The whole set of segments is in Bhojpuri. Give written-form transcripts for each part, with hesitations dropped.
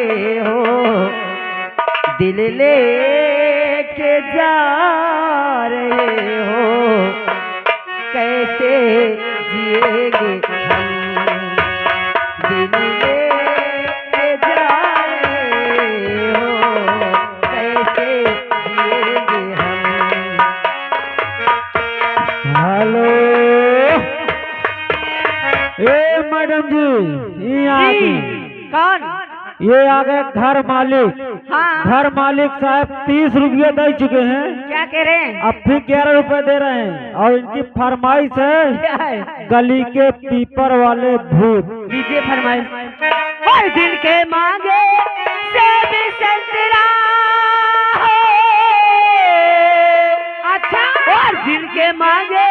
रहे हो, दिल ले के जा रहे हो, कैसे जिएंगे हम, दिल ले के जा रहे हो, कैसे जिएंगे हम। हेलो, ए मैडम जी, ये आ गए। कौन? ये आ गए घर मालिक। हाँ। घर मालिक साहब 30 रुपये दे चुके हैं। क्या कह रहे हैं? अब फिर 11 रुपए दे रहे हैं और इनकी फरमाइश क्या है है? गली के पीपर वाले भूत। लीजिए फरमाइश। और दिल के मांगे सेब संतरा हो, अच्छा, और दिल के मांगे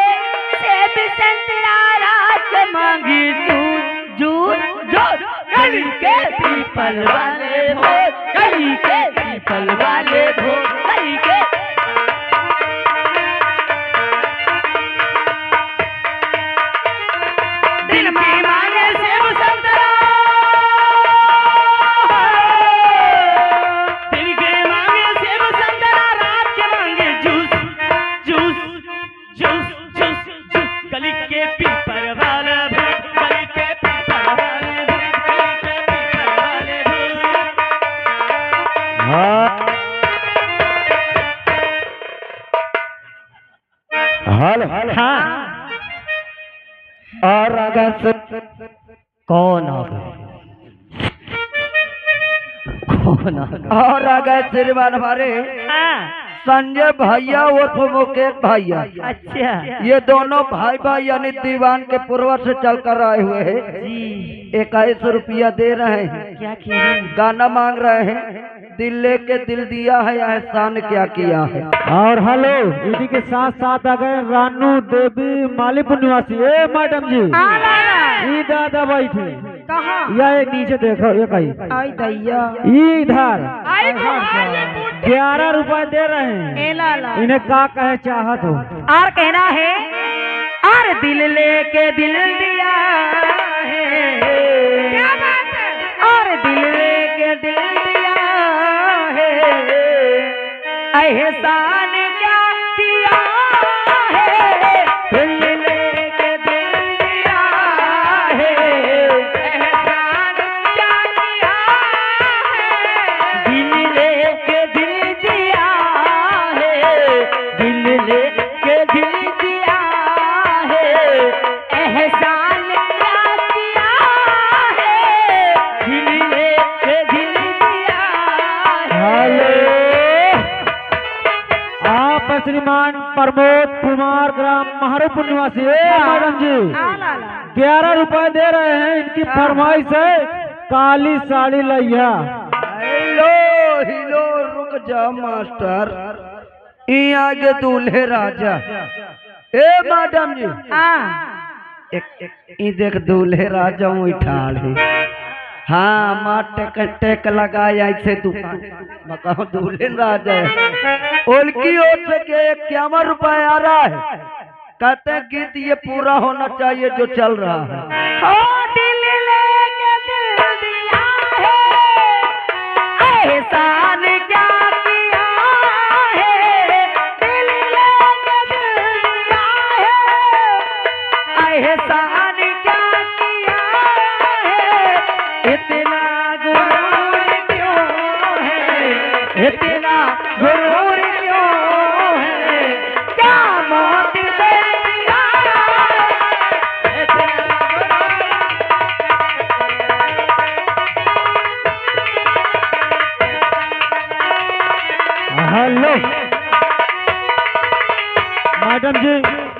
सेब संतरा, रात के मांगी जून जून जून, गली के पीपल वाले भूत, गली के पीपल वाले भूत, गली के। दिल की मांगे सेब संतरा, दिल के मांगे सेब संतरा, रात के मांगे juice juice juice juice juice, गली के पीपर वाले भूत, गली के पीपर वाले भूत, गली के पीपर वाले भूत। हेलो, हाँ। और अगर कौन आ गए? कौन आ गए? और आ गए श्रीमान हमारे संजय भैया उर्फ मुकेश भैया। अच्छा ये दोनों भाई भाई यानी दीवान के पूर्व से चल कर आए हुए हैं। जी, 21 रुपया दे रहे हैं, क्या कह रहे हैं? गाना मांग रहे हैं, दिल लेके दिल दिया है, एहसान क्या किया है। और हेलो, इन्हीं के साथ साथ आ गए रानू देवी मालीपुर निवासी। ए मैडम जी, ई दादा बैठे। कहाँ? ये नीचे देखो, ये कहीं आई दैया, इधर 11 रुपए दे रहे हैं। इन्हें का कहे चाहत हो? और कहना है, और दिल लेके दिल दिया है, क्या बात है? और दिल लेके दिल दिया है, एहसान क्या किया है, दिल लेके दिल दिया है, एहसान क्या किया है, दिल लेके दिल दिया है, दिल लेके दिल दिया है, एहसान क्या किया है, दिल लेके दिल दिया है। हेलो, आप श्रीमान प्रमोद कुमार ग्राम महारूपुर निवासी। ए मैडम जी, 11 रुपए दे रहे हैं। इनकी फरमाइश है काली साड़ी लैया। हेलो हिलो, रुक जा मास्टर, ई आगे दूल्हे राजा। ए मैडम जी, ई देख दूल्हे राजा उठाल है। हाँ, माँ टेक लगाया ऐसे दुकान, बताओ दूल्हे राजा है। उनकी ओर से के 51 रुपए आ रहा है। कहते हैं गीत ये पूरा होना चाहिए जो चल रहा है। ओ दिल लेके दिल दिया है, एहसान क्या किया है, दिल लेके दिल दिया है, एहसान क्या किया है, इतना गुरूर क्यों है, इतना गुरूर क्यों है, क्या मौत दे दिया है, इतना हेलो मैडम जी,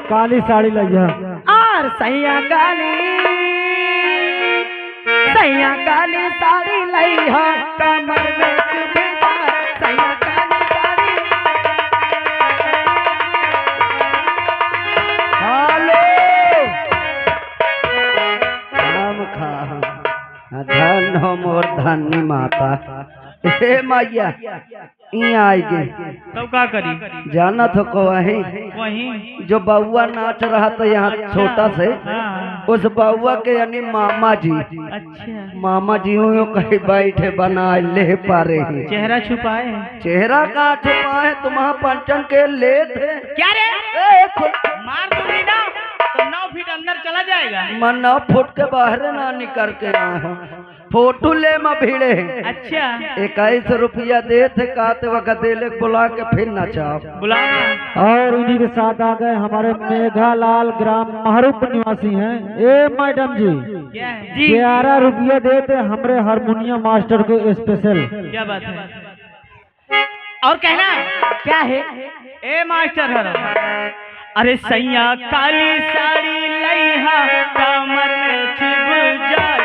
काली साड़ी लैया। और सैया काली साड़ी लई हो, कमर में चुभेदार, सैया काली साड़ी। हेलो, राम खा धन हो मोर धनी माता। हे मैया यहाँ आएगे तब का करी जाना तो को वहीं वहीं जो बउआ नाच रहा था यहाँ छोटा से हाँ। उस बउआ के यानी मामा जी अच्छा मामा जी यूं कहीं बैठे बना ले पा रहे हैं चेहरा छुपाए चेहरा कहाँ छुपा है तुम्हारा पंचन के ले थे क्या रे ए, मार दूंगी ना तो 9 फीट अंदर चला जाएगा। मन 9 फुट के बाहर ना निकल के आए हो फोटो ले में भीड़े हैं अच्छा 21 रुपया दे थे काते वक्त देले बुला के फिर नचाओ बुला और उन्हीं के साथ आ गए हमारे मेघालाल ग्राम महरूप निवासी हैं। ए मैडम जी क्या है जी 11 रुपया देते हमरे हारमोनियम मास्टर को स्पेशल। क्या बात है और कहना क्या है ए मास्टर हर अरे सैया काली साड़ी लइहा कमर में छिप जाए